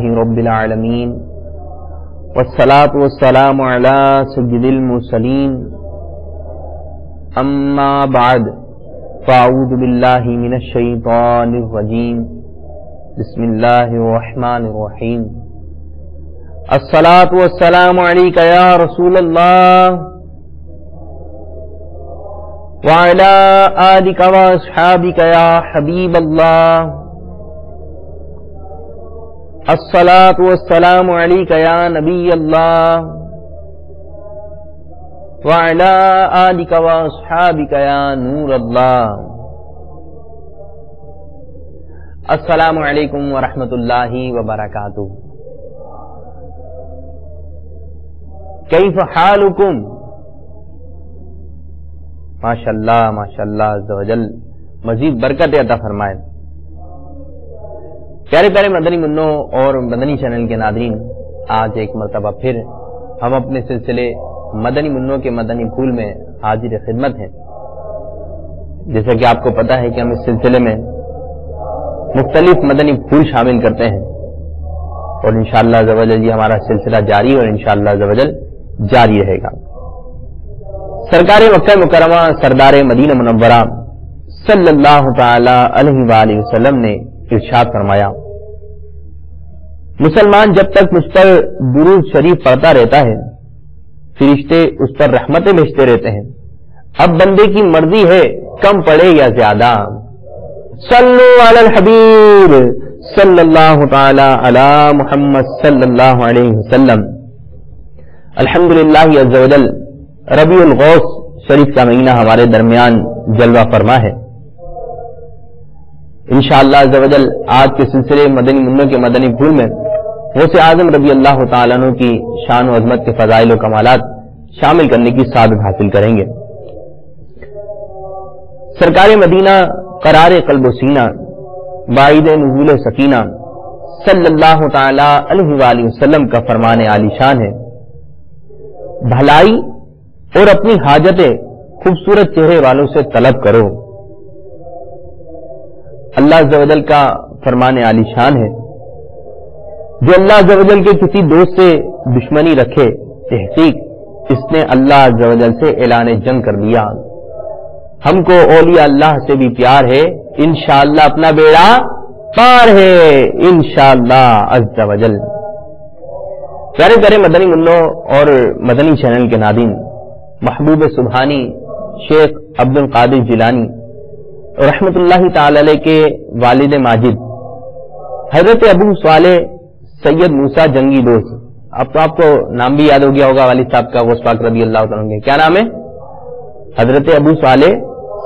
رب العالمین والصلاة والسلام علی سید المرسلین اما بعد فاعوذ باللہ من الشیطان الرجیم بسم اللہ الرحمن الرحیم الصلاة والسلام علیک یا رسول اللہ وعلی آلک واصحابک یا حبیب اللہ الصلاة والسلام علیک یا نبی اللہ وعلی آلک واصحابک یا نور اللہ. السلام علیکم ورحمۃ اللہ وبرکاتہ. کیف حالکم؟ ماشاءاللہ ماشاءاللہ عز و جل مزید برکت عطا فرمائے. پیارے پیارے مدنی منوں اور مدنی چینل کے ناظرین، آج ایک مرتبہ پھر ہم اپنے سلسلے مدنی منوں کے مدنی پھول میں حاضر خدمت ہیں. جیسا کہ آپ کو پتا ہے کہ ہم اس سلسلے میں مختلف مدنی پھول شامل کرتے ہیں اور انشاءاللہ عز و جل یہ ہمارا سلسلہ جاری اور انشاءاللہ عز و جل جاری رہے گا. سرکار مکہ مکرمہ سردار مدینہ منورہ صلی اللہ تعالی علیہ وآلہ وسلم نے ارشاد فرمایا، مسلمان جب تک مجھ پر درود شریف پڑھتا رہتا ہے فرشتے اس پر رحمتیں بھیجتے رہتے ہیں. اب بندے کی مرضی ہے کم پڑھے یا زیادہ. صلو علی الحبیب صلی اللہ تعالی علی محمد صلی اللہ علیہ وسلم. الحمدللہ عز و جل ربیع الغوث شریف کا مہینہ ہمارے درمیان جلوہ فرما ہے. انشاءاللہ عز و جل آج کے سلسلے مدنی منوں کے مدنی پھول میں غوث اعظم رضی اللہ تعالیٰ عنہ کی شان و عظمت کے فضائل و کمالات شامل کرنے کی سعادت حاصل کریں گے. سرکار مدینہ قرار قلب و سینہ باعث نزول سکینہ صلی اللہ تعالی علیہ وآلہ وسلم کا فرمان عالی شان ہے، بھلائی اور اپنی حاجتیں خوبصورت چہرے والوں سے طلب کرو. اللہ عز و جل کا فرمان عالی شان ہے، جو اللہ عز و جل کے کسی دوست سے دشمنی رکھے تحقیق اس نے اللہ عز و جل سے اعلان جنگ کر دیا. ہم کو اولیاء اللہ سے بھی پیار ہے، انشاءاللہ اپنا بیڑا پار ہے انشاءاللہ عز و جل. پیارے پیارے مدنی منوں اور مدنی چینل کے ناظرین، محبوب سبحانی شیخ عبد القادر جیلانی رحمت اللہ تعالی علیہ کے والد ماجد حضرت ابو صالح سید موسیٰ جنگی دوست، اب تو آپ کو نام بھی یاد ہو گیا ہوگا والد صاحب کا، غوث پاک رضی اللہ تعالیٰ عنہ. کیا نام ہے؟ حضرت ابو صالح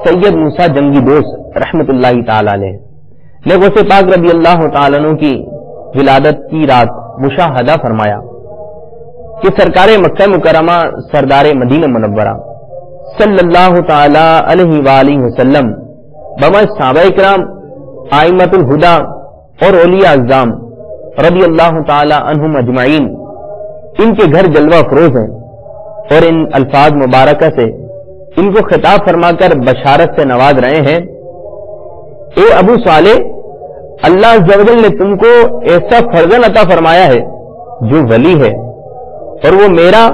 سید موسیٰ جنگی دوست رحمت اللہ تعالی علیہ نے غوث پاک رضی اللہ تعالیٰ عنہ کی ولادت کی رات مشاہدہ فرمایا کہ سرکار مکہ مکرمہ سردار مدینہ منورہ صلی اللہ تعالی علیہ وآلہ وسلم بمجھ صحابہ کرام ائمۃ الہدی اور اولیاء اعظام رضی اللہ تعالی عنہم اجمعین ان کے گھر جلوہ افروز ہیں اور ان الفاظ مبارکہ سے ان کو خطاب فرما کر بشارت سے نواز رہے ہیں، اے ابو صالح، اللہ عز و جل نے تم کو ایسا فرزند عطا فرمایا ہے جو ولی ہے اور وہ میرا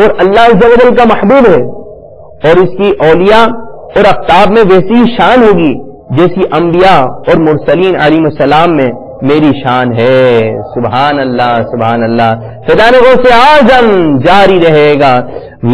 اور اللہ عز و جل کا محبوب ہے اور اس کی اولیاء اور اقطاب میں ویسی شان ہوگی جیسی انبیاء اور مرسلین علیہ السلام میں میری شان ہے. سبحان اللہ سبحان اللہ. فیضان غوث اعظم جاری رہے گا.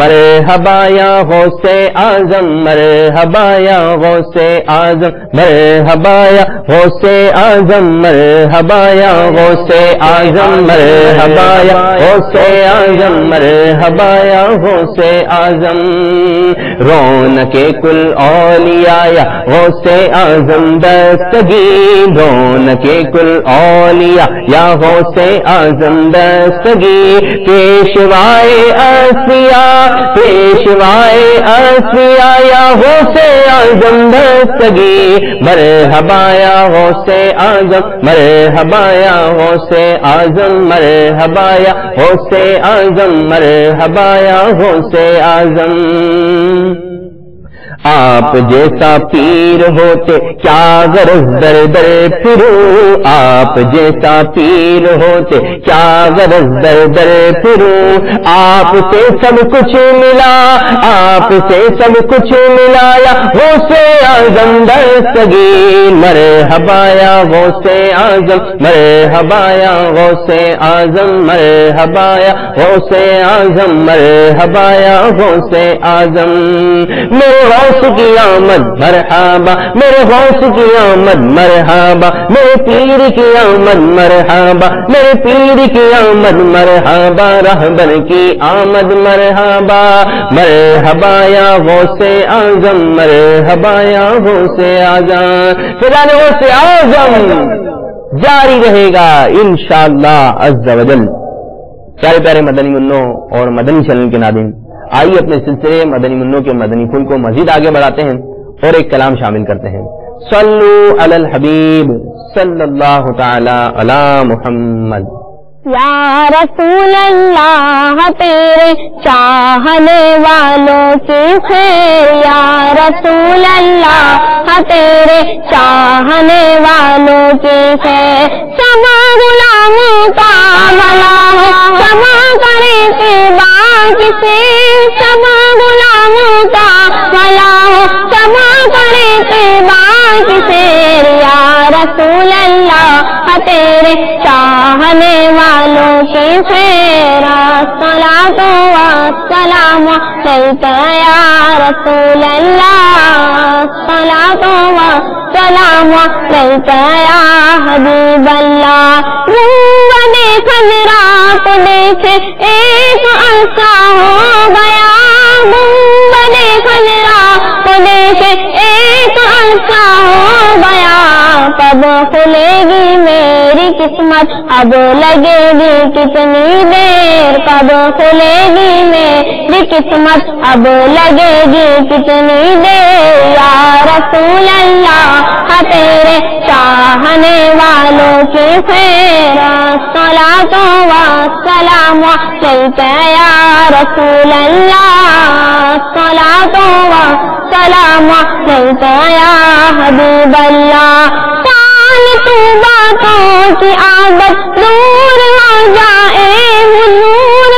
مرحبا یا غوث اعظم مرحبا یا غوث اعظم مرحبا یا غوث اعظم مرحبا یا غوث اعظم مرحبا یا غوث اعظم مرحبا یا غوث اعظم. رونق کل اولیاء یا غوث اعظم دستگی رونق کل اولیاء یا غوث اعظم دستگی. پیشوائے اسفیاء پیشوائے اسفیاء یا غوث اعظم دستگی. مرحبا یا غوث اعظم مرحبا یا غوث اعظم مرحبا یا غوث اعظم مرحبا یا غوث اعظم. آپ جیسا پیر ہوتے کیا غرض در در پھروں، آپ جیسا پیر ہوتے کیا غرض در در پھروں، آپ سے سب کچھ ملا، آپ سے سب کچھ ملایا، غوث اعظم دستگیر، مرحبا یا غوث اعظم، مرحبا یا غوث اعظم، مرحبا یا غوث اعظم، مرحبا یا غوث اعظم، میرے غوث کی آمد مرحبا، میرے غوث کی آمد مرحبا، میرے پیر کی آمد مرحبا، میرے پیر کی آمد مرحبا، رہبر کی آمد مرحبا، مرحبا یا غوث اعظم، مرحبا یا غوث اعظم، فضان غوث اعظم جاری رہے گا انشاءاللہ عز و جل۔ پیارے پیارے مدنی منوں اور مدنی چینل کے ناظرین، آئیے اپنے سلسلے مدنی منوں کے مدنی پھول کو مزید آگے بڑھاتے ہیں اور ایک کلام شامل کرتے ہیں۔ صلو علی الحبیب صلی اللہ تعالی علی محمد۔ یا رسول اللہ تیرے چاہنے والوں کی خیر، یا رسول اللہ تیرے چاہنے والوں کی خیر، سما غلاموں کا بھلا ہو، سما کرے اتباع کسی، سما غلاموں کا بھلا ہو، سما کرے اتباع کسی، یا رسول اللہ تیرے چاہنے والوں کی خیر، الصلاۃ والسلام علیک یا رسول اللہ، الصلاۃ والسلام علیک یا حبیب اللہ۔ گنبد خضرا کو دیکھے ایک عرصہ ہو گیا، گنبد خضرا کو دیکھے ایک عرصہ ہو گیا، کب کھلے گی میری قسمت، اب لگے گی کتنی دیر، کب کھلے گی میری قسمت، اب لگے گی کتنی دیر، یا رسول اللہ تیرے چاہنے والوں کی خیر، الصلاۃ والسلام علیک یا رسول اللہ، الصلاۃ والسلام علیک یا حبیب اللہ۔ تو باتوں کی عادت دور ہو جائے حضور،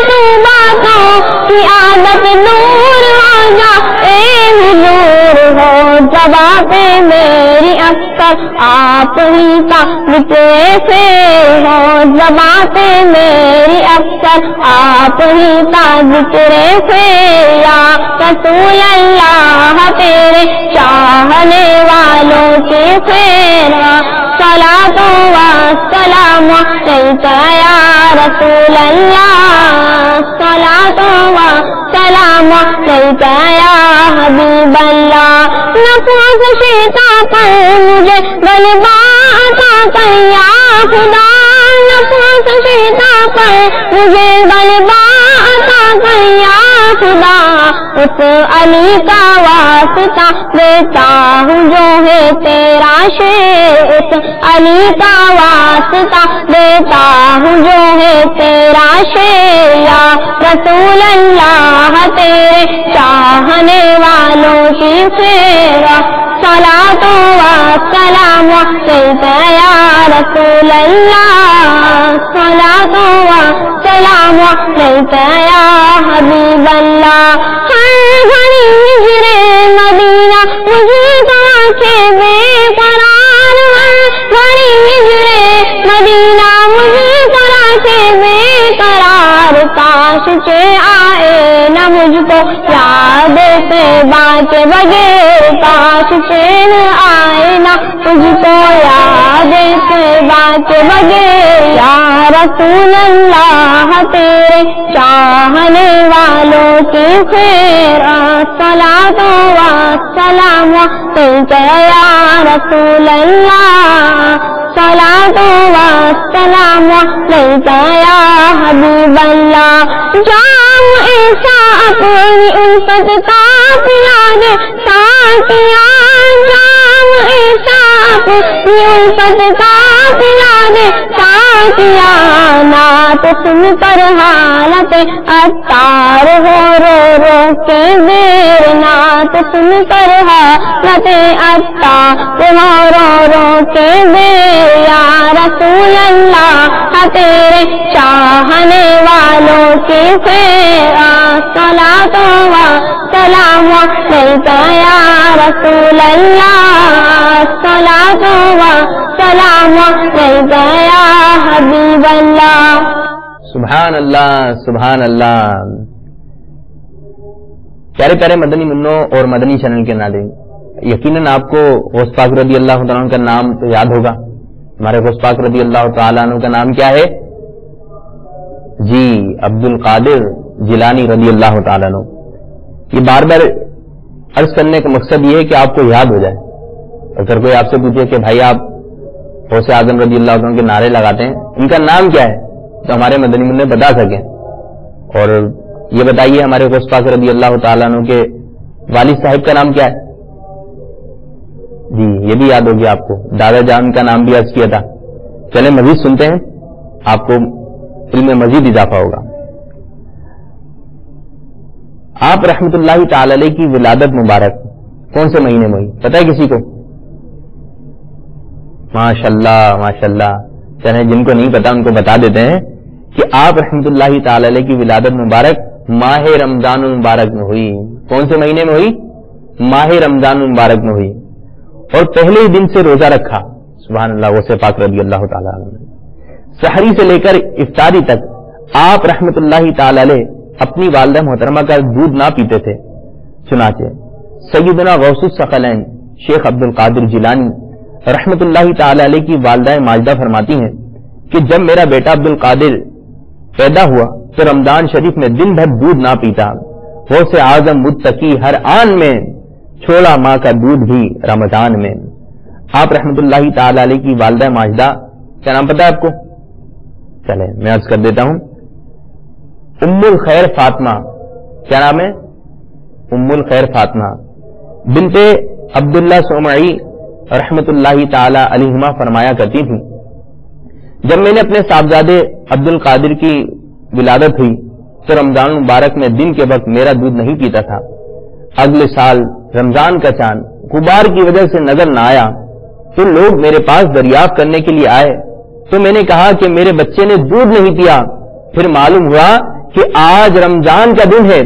تو باتوں کی عادت دور ہو جائے حضور، ہو جواب میری اکثر آپ ہی کا ذکر سے، ہو جواب میری اکثر آپ ہی کا ذکر سے، یا رسول اللہ تیرے چاہنے والوں کی خیر، صلاۃ والسلام علیک یا رسول اللہ، صلاۃ والسلام علیک یا حبیب اللہ۔ نفس شیطا پر مجھے غلبہ عطا کر یا خدا، نفس شیطا پر مجھے غلبہ عطا کر یا خدا، اس علی کا واسطہ دیتا ہوں جو ہے تیرا شیر، اس علی کا واسطہ دیتا ہوں جو ہے تیرا شیر، یا رسول اللہ تیرے چاہنے والوں کی خیر، صلاۃ والسلام علیک یا رسول اللہ، صلاۃ والسلام علیک یا حبیب اللہ۔ ہر گھڑی ہجرے مدینہ مجھے کے بے قرار، ہر گھڑی ہجرے مدینہ مجھے کے بے قرار، کاش کے آئے نہ مجھ کو یاد سے بات بغیر، کاش چین آئے نہ مجھ کو یاد سے بات بغیر، یا رسول اللہ تیرے چاہنے والوں کی خیر، الصلاۃ والسلام علیک یا رسول اللہ، الصلاۃ والسلام علیک یا حبیب اللہ۔ جام ایسا اپنی الفت کا پلا دے ساتھیا، جام ایسا اپنی الفت کا پلا دے ساتھیا، नात सुन कर हालत अत्तार हो रो रो के देर नात सुन कर हालत अत्तार हो रो रो के देर या रसूल अल्लाह तेरे चाहने वालों की खैर सलात व सलाम अलैका या रसूल अल्लाह सलात व सलाम अलैका या हबीब अल्लाह। सुभान अल्लाह सुभान अल्लाह। प्यारे प्यारे मदनी मुन्नों और मदनी चैनल के नाज़रीन, यकीनन आपको गौस पाक रज़ी अल्लाह तआला अन्हु का नाम तो याद होगा। हमारे गौस पाक रज़ी अल्लाह तआला अन्हु का नाम क्या है? जी, अब्दुल कादिर जिलानी रज़ी अल्लाह तआला अन्हु। ये बार बार अर्ज करने का मकसद ये है कि आपको याद हो जाए। अगर कोई आपसे पूछे कि भाई आप गौसे आज़म रज़ी अल्लाह तआला के नारे लगाते हैं, इनका नाम क्या है, तो हमारे मदनी मुन्ने बता सकें। और ये बताइए हमारे गौस पाक रज़ी अल्लाह तआला अन्हु के वालिद साहिब का नाम क्या है? जी, ये भी याद होगी आपको। दादा जान का नाम भी अर्ज किया था। चले मजीद सुनते हैं, आपको इल्म में मजीद इजाफा होगा। आप रहमतुल्लाहि ताला अलैह की विलादत मुबारक कौन से महीने में हुई, पता है किसी को? माशाल्लाह माशाल्लाह। चले जिनको नहीं पता उनको बता देते हैं कि आप रहमतुल्लाहि ताला अलैह की विलादत मुबारक माह रमजान मुबारक में हुई। कौन से महीने में हुई? माह रमजान मुबारक में हुई। और पहले ही दिन से रोजा रखा। सुभान अल्लाह। गौसे पाक रज़ी अल्लाह तआला अन्हु सहरी से लेकर इफ्तारी तक आप रहमतुल्लाहि ताला अलैह अपनी वालिदा मोहतरमा का दूध ना पीते थे। चुनाचे सैयदना गौसुस सकलैन शेख अब्दुल कादिर जिलानी रहमतुल्लाहि ताला अलैह की वालिदा माजिदा फरमाती हैं कि जब मेरा बेटा अब्दुल कादिर पैदा हुआ तो रमजान शरीफ में दिन भर दूध ना पीता। गौसे आजम मुत्तकी हर आन में छोड़ा माँ का दूध भी रमजान में। आप रहमतुल्लाहि ताला अलैह की वालिदा माजिदा, क्या नाम पता है आपको? चले मैं अर्ज कर देता हूं, उम्मुल खैर फातिमा। क्या नाम है? उम्मुल खैर फातिमा बिनते अब्दुल्ला सोमई रहमतुल्लाहि ताला अलैहिमा फरमाया करती थी, जब मैंने अपने साहबजादे अब्दुल कादिर की विलादत हुई तो रमजान मुबारक में दिन के वक्त मेरा दूध नहीं पीता था। अगले साल रमजान का चांद गुबार की वजह से नजर न आया तो लोग मेरे पास दरियाफ्त करने के लिए आए तो मैंने कहा कि मेरे बच्चे ने दूध नहीं पिया। फिर मालूम हुआ कि आज रमजान का दिन है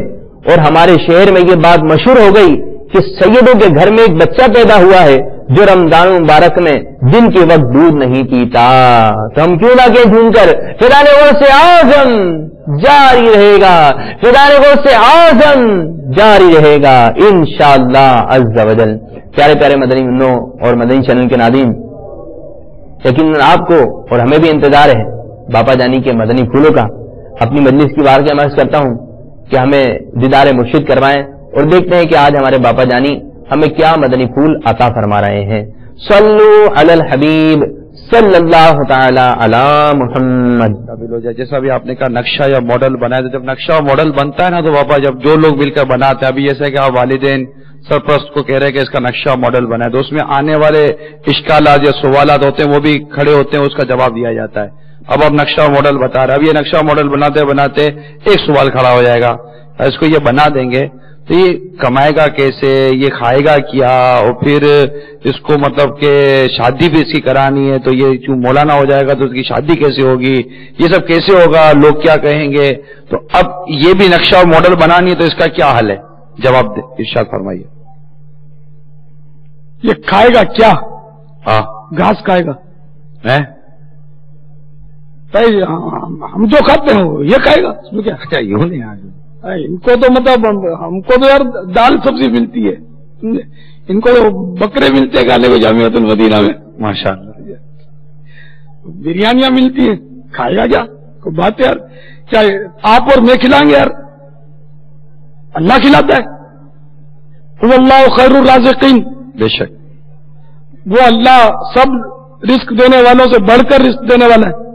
और हमारे शहर में ये बात मशहूर हो गई कि सैयदों के घर में एक बच्चा पैदा हुआ है जो रमजान मुबारक में दिन के वक्त दूध नहीं पीता। तो हम क्यों ना कहें झूमकर, फिदाने गौसे आज़म जारी रहेगा, फिदाने गौसे आज़म जारी रहेगा इंशाअल्लाह अज़्ज़ व जल। प्यारे प्यारे मदनी मुन्नों और मदनी चैनल के नाज़रीन, यकीनन आपको और हमें भी इंतजार है बापा जानी के मदनी फूलों का। अपनी मजलिस की बार मैं अर्ज करता हूं कि हमें दीदार मुर्शिद करवाएं और देखते हैं कि आज हमारे बापा जानी हमें क्या मदनी फूल अता फरमा रहे हैं। सल्लु अलल हबीब सल्लल्लाहु ताला अला मुहम्मद। जैसा भी आपने कहा नक्शा या मॉडल बनाया, तो जब नक्शा और मॉडल बनता है ना तो बाबा जब जो लोग मिलकर बनाते हैं, अभी जैसे कि आप वालिदैन सरपरस्त को कह रहे हैं कि इसका नक्शा मॉडल बनाए, तो उसमें आने वाले इश्कालात या सवालात होते हैं वो भी खड़े होते हैं, उसका जवाब दिया जाता है। अब आप नक्शा मॉडल बता रहे हैं, अब ये नक्शा मॉडल बनाते बनाते एक सवाल खड़ा हो जाएगा, इसको ये बना देंगे तो ये कमाएगा कैसे, ये खाएगा क्या, और फिर इसको मतलब कि शादी भी इसकी करानी है तो ये क्यों मौलाना हो जाएगा तो उसकी शादी कैसे होगी, ये सब कैसे होगा, लोग क्या कहेंगे। तो अब ये भी नक्शा और मॉडल बनानी है तो इसका क्या हल है, जवाब दे, इरशाद फरमाइए। ये खाएगा क्या? हाँ, घास खाएगा है हम जो खाते हैं ये खाएगा, इसमें क्या? अच्छा यूं नहीं आज इनको तो मतलब हमको तो यार दाल सब्जी मिलती है, इनको तो बकरे मिलते हैं गाले को जामियातुल मदीना में, माशाअल्लाह बिरयानियां मिलती है, खाएगा क्या? कोई बात है यार, क्या आप और मैं खिलाएंगे यार? अल्लाह खिलाता है, हुवल्लाहु खैरुर राज़िकीन, बेशक वो अल्लाह सब रिस्क देने वालों से बढ़कर रिस्क देने वाला है।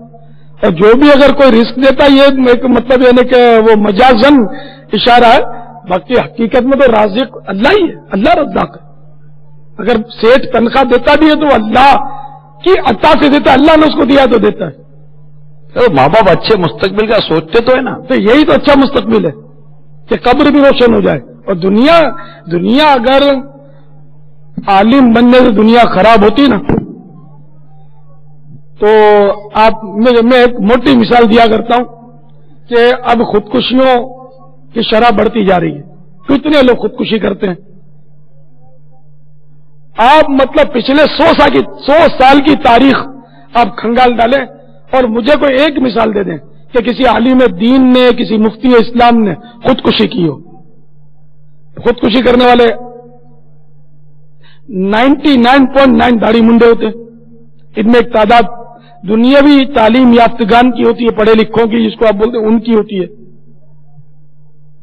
और जो भी अगर कोई रिस्क देता है ये मतलब यानी कि वो मजाजन इशारा है, बाकी हकीकत में तो राज़िक अल्लाह ही है, अल्लाह रज़्ज़ाक़ है। अगर सेठ तनख्वाह देता भी है तो अल्लाह की अता से देता है, अल्लाह ने उसको दिया तो देता है। तो माँ बाप अच्छे मुस्तकबिल का सोचते तो है ना। तो यही तो अच्छा मुस्तकबिल है कि कब्र भी रोशन हो जाए। और दुनिया अगर आलिम बनने से दुनिया खराब होती ना, तो मैं एक मोटी मिसाल दिया करता हूं कि अब खुदकुशियों की शरह बढ़ती जा रही है। कितने लोग खुदकुशी करते हैं? आप मतलब पिछले 100 साल की तारीख आप खंगाल डालें और मुझे कोई एक मिसाल दे दें कि किसी आलिम दीन ने, किसी मुफ्ती इस्लाम ने खुदकुशी की हो। खुदकुशी करने वाले 99.9 दाढ़ी मुंडे होते हैं। इनमें एक तादाद दुनियावी तालीम याफ्तगान की होती है, पढ़े लिखों की, जिसको आप बोलते हैं उनकी होती है,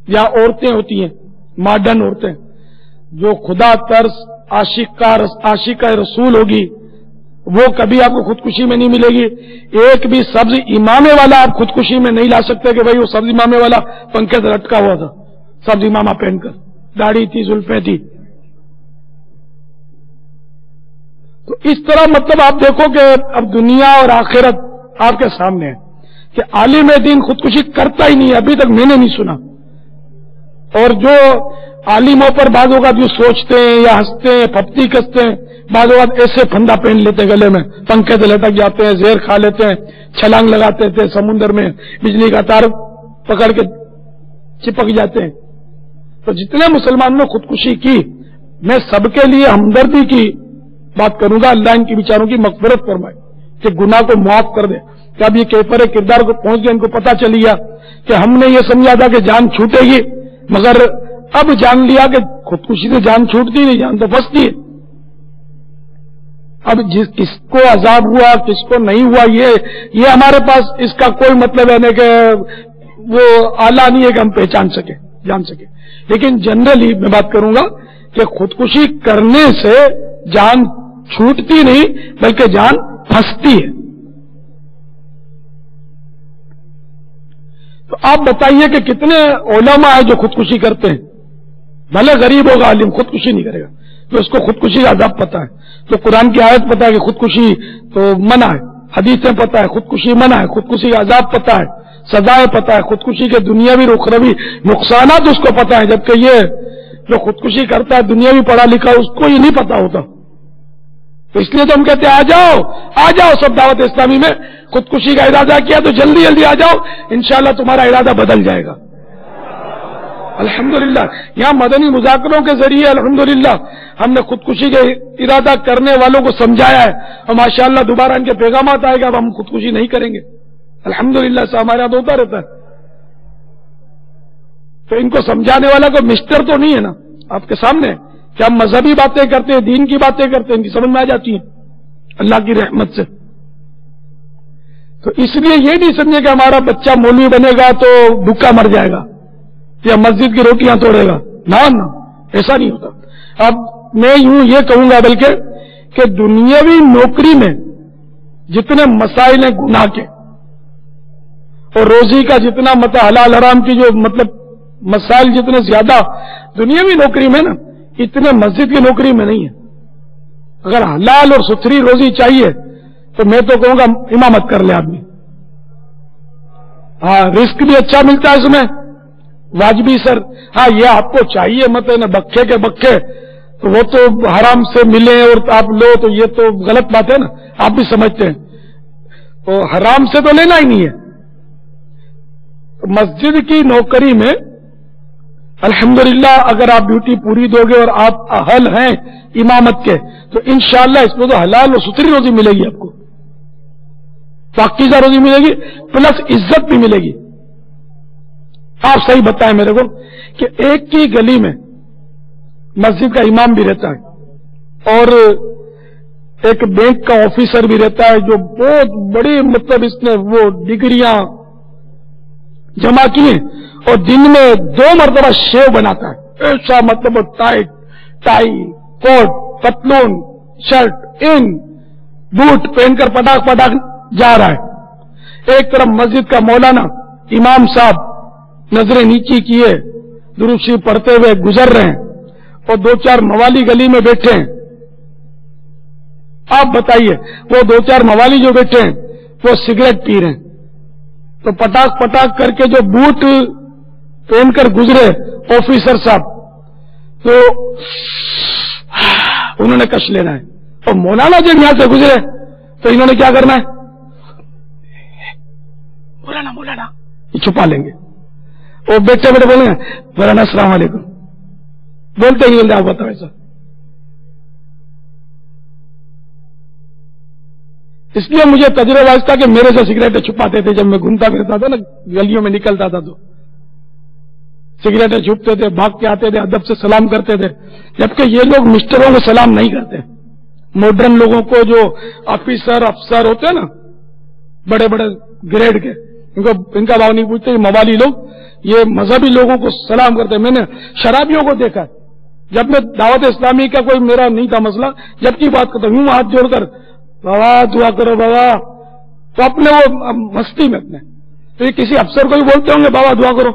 या औरतें होती हैं, मॉडर्न औरतें, जो खुदा तर्स आशिका रसूल होगी, वो कभी आपको खुदकुशी में नहीं मिलेगी। एक भी सब्ज इमामे वाला आप खुदकुशी में नहीं ला सकते कि भाई वो सब्ज इमामे वाला पंखे से लटका हुआ था, सब्ज इमामा पहनकर, दाढ़ी थी, जुल्फें थी। तो इस तरह मतलब आप देखो कि अब दुनिया और आखिरत आपके सामने है कि आलिम दीन खुदकुशी करता ही नहीं है, अभी तक मैंने नहीं सुना। और जो आलिमों पर बाद होगा जो सोचते हैं या हंसते हैं, फप्ती कसते हैं, बाद होगा ऐसे फंदा पहन लेते हैं गले में, पंखे से लटक जाते हैं, जहर खा लेते हैं, छलांग लगाते थे समुद्र में, बिजली का तार पकड़ के चिपक जाते हैं। तो जितने मुसलमानों ने खुदकुशी की, मैं सबके लिए हमदर्दी की बात करूंगा। अल्लाह इनकी विचारों की मग़फ़िरत फरमाए, कि गुनाह को माफ कर दे। कि अब ये कैफर किरदार को पहुंच गया, इनको पता चल गया कि हमने ये समझा था कि जान छूटेगी, मगर अब जान लिया कि खुदकुशी से जान छूटती नहीं, जान तो फंसती है। अब किसको अजाब हुआ किसको नहीं हुआ, ये हमारे पास इसका कोई मतलब है नहीं कि वो आला नहीं है कि हम पहचान सके, जान सके। लेकिन जनरली मैं बात करूंगा कि खुदकुशी करने से जान छूटती नहीं बल्कि जान फंसती है। तो आप बताइए कि कितने उलमा है जो खुदकुशी करते हैं? भले गरीब होगा आलिम, खुदकुशी नहीं करेगा, तो उसको खुदकुशी का अज़ाब पता है, तो कुरान की आयत पता है कि खुदकुशी तो मना है, हदीसें पता है खुदकुशी मना है, खुदकुशी का अज़ाब पता है, सजाएं पता है, खुदकुशी के दुनियावी और उखरवी नुकसानात उसको पता है। जबकि ये जो खुदकुशी करता है दुनियावी पढ़ा लिखा, उसको ये नहीं पता होता। तो इसलिए तो हम कहते हैं आ जाओ सब दावत इस्लामी में। खुदकुशी का इरादा किया तो जल्दी जल्दी आ जाओ, इंशाअल्लाह तुम्हारा इरादा बदल जाएगा। अल्हम्दुलिल्लाह, यहां मदनी मुज़ाकरों के जरिए अल्हम्दुलिल्लाह हमने खुदकुशी के इरादा करने वालों को समझाया है, और माशाअल्लाह दोबारा इनके पैगाम आएगा अब हम खुदकुशी नहीं करेंगे। अल्हम्दुलिल्लाह से हमारे यहां होता रहता है। तो इनको समझाने वाला कोई मिस्टर तो नहीं है ना आपके सामने कि हम मजहबी बातें करते हैं, दीन की बातें करते हैं, इनकी समझ में आ जाती है अल्लाह की रहमत से। तो इसलिए ये नहीं समझे कि हमारा बच्चा मौलवी बनेगा तो भूखा मर जाएगा या मस्जिद की रोटियां तोड़ेगा, ना ऐसा नहीं होता। अब मैं यूं ये कहूंगा बल्कि कि दुनियावी नौकरी में जितने मसाइल हैं गुनाह के, और रोजी का जितना मतलब हलाल हराम की जो मतलब मसाइल जितने ज्यादा दुनियावी नौकरी में ना, इतने मस्जिद की नौकरी में नहीं है। अगर हलाल और सुथरी रोजी चाहिए तो मैं तो कहूंगा इमामत कर ले आदमी। हाँ, रिस्क भी अच्छा मिलता है इसमें, वाजबी सर। हाँ, ये आपको चाहिए मत है ना बक्खे के बक्खे, तो वो तो हराम से मिले और आप लो, तो ये तो गलत बात है ना, आप भी समझते हैं। तो हराम से तो लेना ही नहीं है। तो मस्जिद की नौकरी में अल्हम्दुलिल्लाह अगर आप ड्यूटी पूरी दोगे और आप अहल हैं इमामत के, तो इंशाअल्लाह इसमें तो हलाल और सुथरी रोजी मिलेगी, आपको पाकीज़ा रोजी मिलेगी, प्लस इज्जत भी मिलेगी। आप सही बताएं मेरे को कि एक ही गली में मस्जिद का इमाम भी रहता है और एक बैंक का ऑफिसर भी रहता है, जो बहुत बड़ी मतलब इसने वो डिग्रियां जमा की हैं, और दिन में 2 मरतबा शेव बनाता है। ऐसा मतलब टाई कोट पतलून शर्ट इन बूट पहनकर पटाख जा रहा है। एक तरफ मस्जिद का मौलाना इमाम साहब नजरें नीची किए दुरूद शरीफ पढ़ते हुए गुजर रहे हैं, और 2-4 मवाली गली में बैठे हैं। आप बताइए, वो 2-4 मवाली जो बैठे हैं वो सिगरेट पी रहे हैं, تو पटाख पटाख करके जो बूट पहनकर गुजरे ऑफिसर साहब, तो उन्होंने कश लेना है, और मौलाना जब यहां से गुजरे तो इन्होंने क्या करना है, मौलाना मौलाना ये छुपा लेंगे। वो बैठे बैठे बोलेंगे मौलाना अस्सलाम वालेकुम, बोलते ही बोलते आप बताओ ऐसा। इसलिए मुझे तजुर्बा इसका कि मेरे से सिगरेटें छुपाते थे, जब मैं घूमता फिरता था ना, गलियों में निकलता था तो सिगरेटें छुपते थे, भाग के आते थे, अदब से सलाम करते थे, जबकि ये लोग मिस्टरों को सलाम नहीं करते। मॉडर्न लोगों को, जो ऑफिसर अफसर होते हैं ना, बड़े बड़े ग्रेड के, इनका भाव नहीं पूछते। मवाली लोग ये मजहबी लोगों को सलाम करते। मैंने शराबियों को देखा, जब मैं दावत इस्लामी का कोई मेरा नहीं था मसला, जबकि बात करता हूं हाथ जोड़कर बाबा दुआ करो बाबा, तो अपने वो मस्ती में अपने, तो ये किसी अफसर को भी बोलते होंगे बाबा दुआ करो,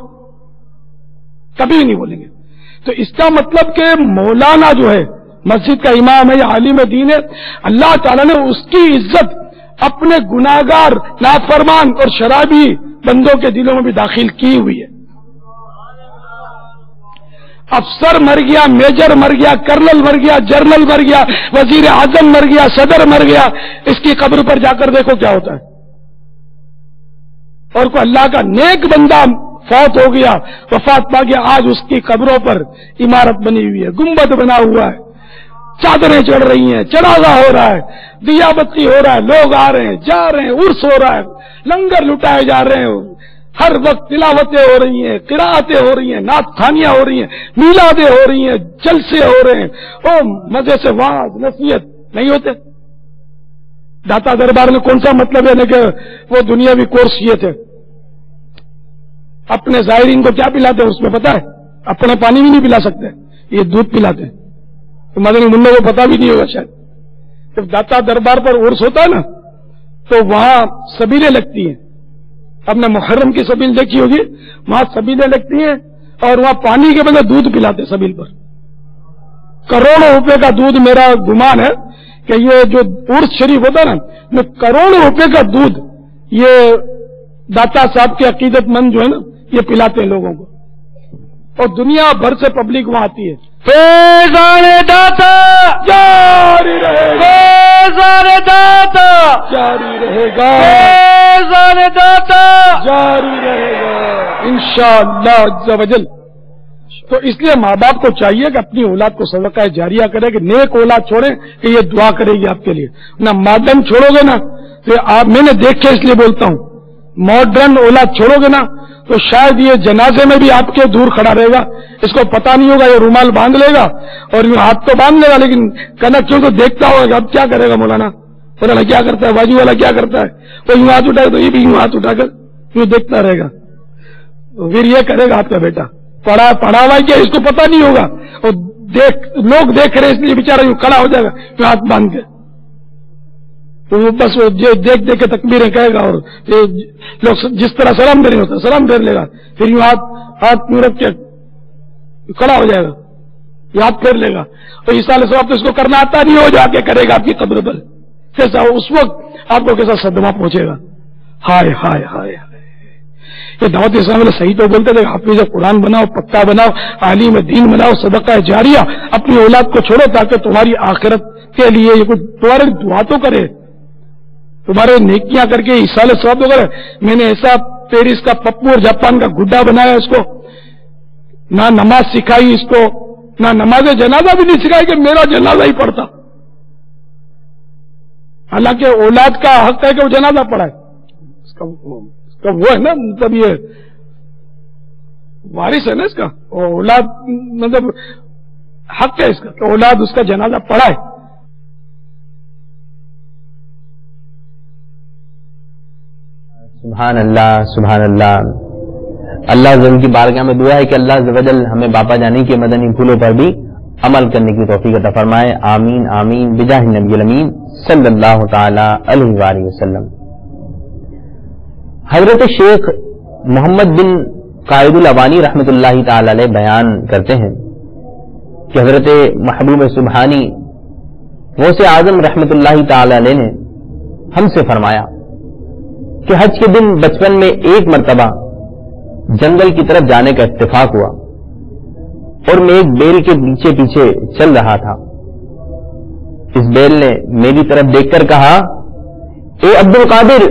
कभी भी नहीं बोलेंगे। तो इसका मतलब कि मौलाना जो है, मस्जिद का इमाम है या आलिम दीन है, अल्लाह ताला ने उसकी इज्जत अपने गुनाहगार, नाफरमान और शराबी बंदों के दिलों में भी दाखिल की हुई है। अफसर मर गया, मेजर मर गया, कर्नल मर गया, जर्नल मर गया, वजीर आजम मर गया, सदर मर गया, इसकी कब्र पर जाकर देखो क्या होता है। और कोई अल्लाह का नेक बंदा फौत हो गया, वफात पा गया, आज उसकी कब्रों पर इमारत बनी हुई है, गुंबद बना हुआ है, चादरें चढ़ रही हैं, चढ़ावा हो रहा है, दिया बत्ती हो रहा है, लोग आ रहे हैं जा रहे हैं, उर्स हो रहा है, लंगर लुटाए जा रहे हैं, हर वक्त तिलावतें हो रही हैं, किरातें हो रही हैं, नात खानियां हो रही हैं, मीलादें हो रही हैं, जलसे हो रहे हैं, ओ मजे से वाज नसीहत नहीं होते। दाता दरबार में कौन सा मतलब है कि वो दुनियावी कोर्स ये थे, अपने जायरीन को क्या पिलाते हैं उसमें पता है, अपने पानी भी नहीं पिला सकते, ये दूध पिलाते हैं। तो मदनी मुन्ना को पता भी नहीं होगा शायद। जब दाता दरबार पर उर्स होता है ना, तो वहां सबीलें लगती हैं, आपने मुहर्रम की सबील देखी होगी, वहां सबीलें लगती हैं और वहां पानी के बजाय दूध पिलाते सबील पर। करोड़ों रुपए का दूध, मेरा गुमान है कि ये जो उर्स शरीफ होता है ना, में करोड़ों रुपए का दूध ये दाता साहब के अकीदतमंद जो है ना, ये पिलाते हैं लोगों को, और दुनिया भर से पब्लिक वहां आती है। फैज़ान दाता जारी रहेगा, फैज़ान दाता जारी रहेगा, फैज़ान दाता जारी रहेगा इंशाअल्लाह अज़्ज़ा वजल। तो इसलिए माँ बाप को चाहिए कि अपनी औलाद को सदका जारिया करे, कि नेक औलाद छोड़े कि ये दुआ करेगी आपके लिए। ना मॉडर्न छोड़ोगे ना तो आप, मैंने देख के इसलिए बोलता हूं, मॉडर्न औलाद छोड़ोगे ना तो शायद ये जनाजे में भी आपके दूर खड़ा रहेगा, इसको पता नहीं होगा, ये रुमाल बांध लेगा और यूं हाथ तो बांध लेगा, लेकिन कनक क्यों तो देखता होगा, अब क्या करेगा मौलाना, मौलाना क्या करता है, बाजू वाला क्या करता है, वो यूं हाथ उठाए तो ये भी यूं हाथ उठाकर यूं देखता रहेगा। तो फिर ये करेगा आपका बेटा, पढ़ा हुआ क्या इसको पता नहीं होगा, और लोग देख रहे इसलिए बेचारा यूं खड़ा हो जाएगा यूं हाथ बांध के, तो वो बस वो देख देख के तकबीरें कहेगा, और लोग जिस तरह सलाम देने होता है सलाम कर लेगा, फिर यूं हाथ यूं रख के खड़ा हो जाएगा, याद कर लेगा। तो इस साल सब तो इसको करना आता नहीं हो, जाके करेगा आपकी कब्र पर, कैसा उस वक्त आपको कैसा सदमा पहुंचेगा। हाय हाय हाय हाय, ये दावत इस्लाम वाले सही तो बोलते थे, हाफिज़ कुरान बनाओ, पक्का बनाओ, आलिम दीन बनाओ, सदका जारिया अपनी औलाद को छोड़ो, ताकि तुम्हारी आखिरत के लिए ये कुछ तुम्हारे दुआ तो करे, तुम्हारे नेकियां करके इसाले सवाब तो करे। मैंने ऐसा पेरिस का पप्पू और जापान का गुड्डा बनाया, इसको ना नमाज सिखाई, इसको ना नमाज जनाजा भी नहीं सिखाई कि मेरा जनाजा ही पढ़ता, हालांकि औलाद का हक है कि वो जनाजा पढ़ाए, इसका वो है ना, मतलब ये वारिस है ना इसका, औलाद मतलब हक है इसका, तो औलाद उसका जनाजा पढ़ाए। सुभान अल्लाह, सुभान अल्लाह। अल्लाह ज़ल की बारगाह में दुआ है कि अल्लाह ज़वजल हमें बापा जानी के मदनी फूलों पर भी अमल करने की तौफीक अता फरमाए। आमीन आमीन बिजाहि नबील अमीन सल्लल्लाहु तआला अलैहि वसल्लम। हजरत शेख मोहम्मद बिन कायदुल अवानी रहमतुल्लाहि तआला अलैह बयान करते हैं कि हजरत महबूब सुबहानी गौसे आजम रहमतुल्लाहि तआला अलैह ने हमसे फरमाया کہ حج کے دن بچپن میں ایک مرتبہ جنگل کی طرف جانے کا اتفاق ہوا اور میں ایک بیل کے پیچھے پیچھے چل رہا تھا. اس بیل نے میری طرف دیکھ کر کہا، اے عبد القادر،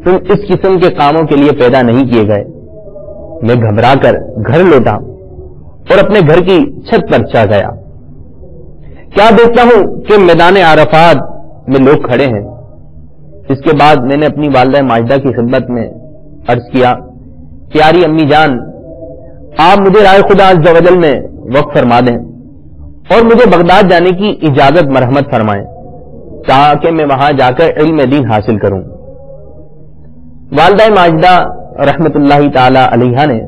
تم اس قسم کے کاموں کے لیے پیدا نہیں کیے گئے. میں گھبرا کر گھر لوٹا اور اپنے گھر کی چھت پر چڑھ گیا. کیا دیکھتا ہوں کہ میدان عرفات میں لوگ کھڑے ہیں. اس کے بعد میں نے اپنی والدہ ماجدہ کی خدمت میں عرض کیا، پیاری امی جان، آپ مجھے رائے خدا عز و جل میں وقف فرما دیں اور مجھے بغداد جانے کی اجازت مرحمت فرمائیں تاکہ میں وہاں جا کر علم دین حاصل کروں. والدہ ماجدہ رحمت اللہ تعالی علیہا نے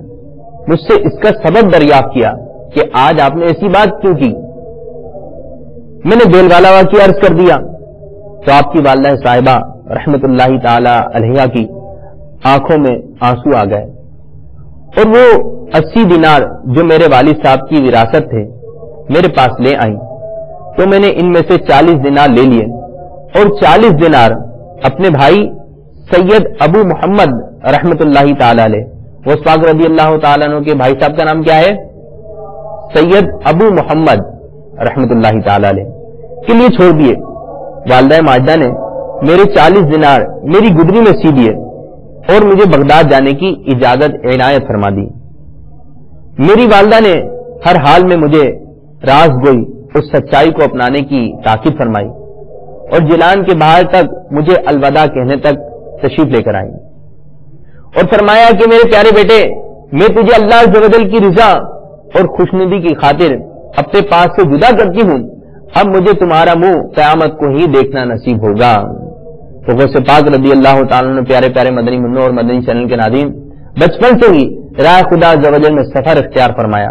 مجھ سے اس کا سبب دریافت کیا کہ آج آپ نے ایسی بات کیوں کی. میں نے بیل والا واقعہ عرض کر دیا تو آپ کی والدہ صاحبہ رحمت اللہ تعالی علیہا کی آنکھوں میں آنسو آ گئے اور وہ 80 دینار جو میرے والد صاحب کی وراثت تھے میرے پاس لے آئیں. تو میں نے ان میں سے 40 دینار لے لیے اور 40 دینار اپنے بھائی سید ابو محمد رحمت اللہ تعالی علیہ، وہ پاک رضی اللہ تعالیٰ عنہ کے بھائی صاحب کا نام کیا ہے؟ سید ابو محمد رحمت اللہ تعالی علیہ کے لیے چھوڑ دیے. والدہ ماجدہ نے میرے 40 دینار میری گدری میں سی دیے اور مجھے بغداد جانے کی اجازت عنایت فرما دی. میری والدہ نے ہر حال میں مجھے راز گوئی اس سچائی کو اپنانے کی تاکید فرمائی اور جیلان کے باہر تک مجھے الوداع کہنے تک تشریف لے کر آئی اور فرمایا کہ میرے پیارے بیٹے، میں تجھے اللہ عز و جل کی رضا اور خوشنودی کی خاطر اپنے پاس سے جدا کرتی ہوں. اب مجھے تمہارا منہ قیامت کو ہی دیکھنا نصیب ہوگا. تو غوث پاک رضی اللہ تعالیٰ نے پیارے پیارے مدنی منوں اور مدنی چینل کے ناظرین بچپن سے ہی راہ خدا عز و جل میں سفر اختیار فرمایا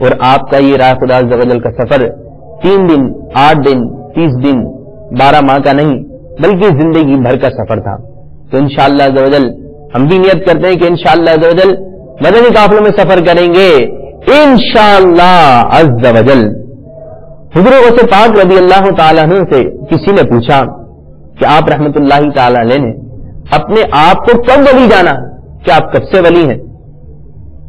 اور آپ کا یہ راہ خدا عز و جل کا سفر 3 دن 8 دن 30 دن 12 ماہ کا نہیں بلکہ زندگی بھر کا سفر تھا. تو انشاءاللہ عز و جل ہم بھی نیت کرتے ہیں کہ انشاءاللہ عز و جل مدنی قافلوں میں سفر کریں گے انشاءاللہ عز و جل. حضور غوث پاک رضی اللہ تعالیٰ عنہ سے کسی نے پوچھا کہ آپ رحمت اللہ تعالی علیہ نے اپنے آپ کو کب ولی جانا، کہ آپ کب سے ولی ہیں؟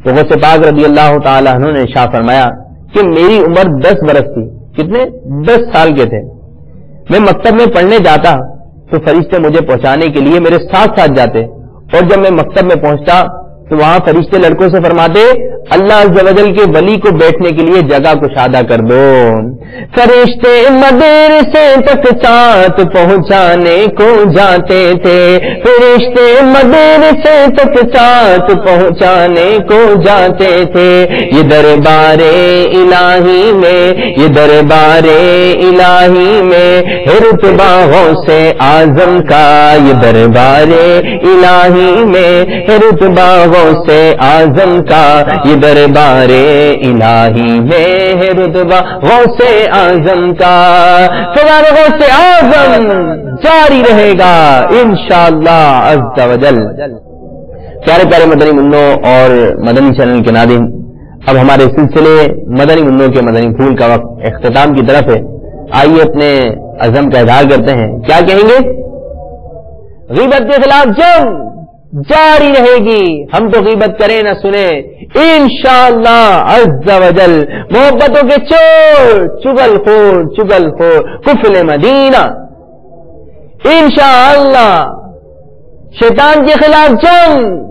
تو غوث پاک رضی اللہ تعالی عنہ نے ارشاد فرمایا کہ میری عمر 10 برس تھی. کتنے؟ 10 سال کے تھے. میں مکتب میں پڑھنے جاتا تو فرشتے مجھے پہنچانے کے لیے میرے ساتھ ساتھ جاتے اور جب میں مکتب میں پہنچتا تو وہاں فرشتے لڑکوں سے فرماتے اللہ عز و جل کے ولی کو بیٹھنے کے لیے جگہ کشادہ کر دو. فرشتے مدرسے تک ساتھ پہنچانے کو جاتے تھے، فرشتے مدرسے تک ساتھ پہنچانے کو جاتے تھے. یہ دربار الہی میں، یہ دربار الہی میں رتبہ غوث اعظم کا، یہ دربار الہی میں رتبہ غوث اعظم کا، یہ دربار الہی میں رتبہ غوث اعظم کا. فیضان غوث اعظم جاری رہے گا انشاءاللہ عز و جل. پیارے پیارے مدنی منوں اور مدنی چینل کے ناظرین، اب ہمارے سلسلے مدنی منوں کے مدنی پھول کا وقت اختتام کی طرف ہے. آئیے اپنے عزم کا اظہار کرتے ہیں. کیا کہیں گے؟ غیبت کے خلاف جنگ جاری رہے گی. ہم تو غیبت کریں نہ سنیں انشاءاللہ عز و جل. محبتوں کے چور چگل خور کفل مدینہ انشاءاللہ. شیطان کے خلاف جنگ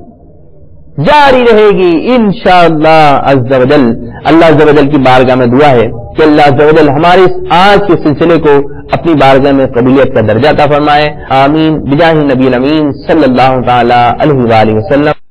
جاری رہے گی انشاءاللہ عز و جل. اللہ عز و جل کی بارگاہ میں دعا ہے کہ اللہ عز و جل ہمارے اس آج کے سلسلے کو اپنی بارگاہ میں قبولیت کا درجہ عطا فرمائے. آمین بجاہ نبی الامین صلی اللہ تعالی علیہ وآلہ وسلم.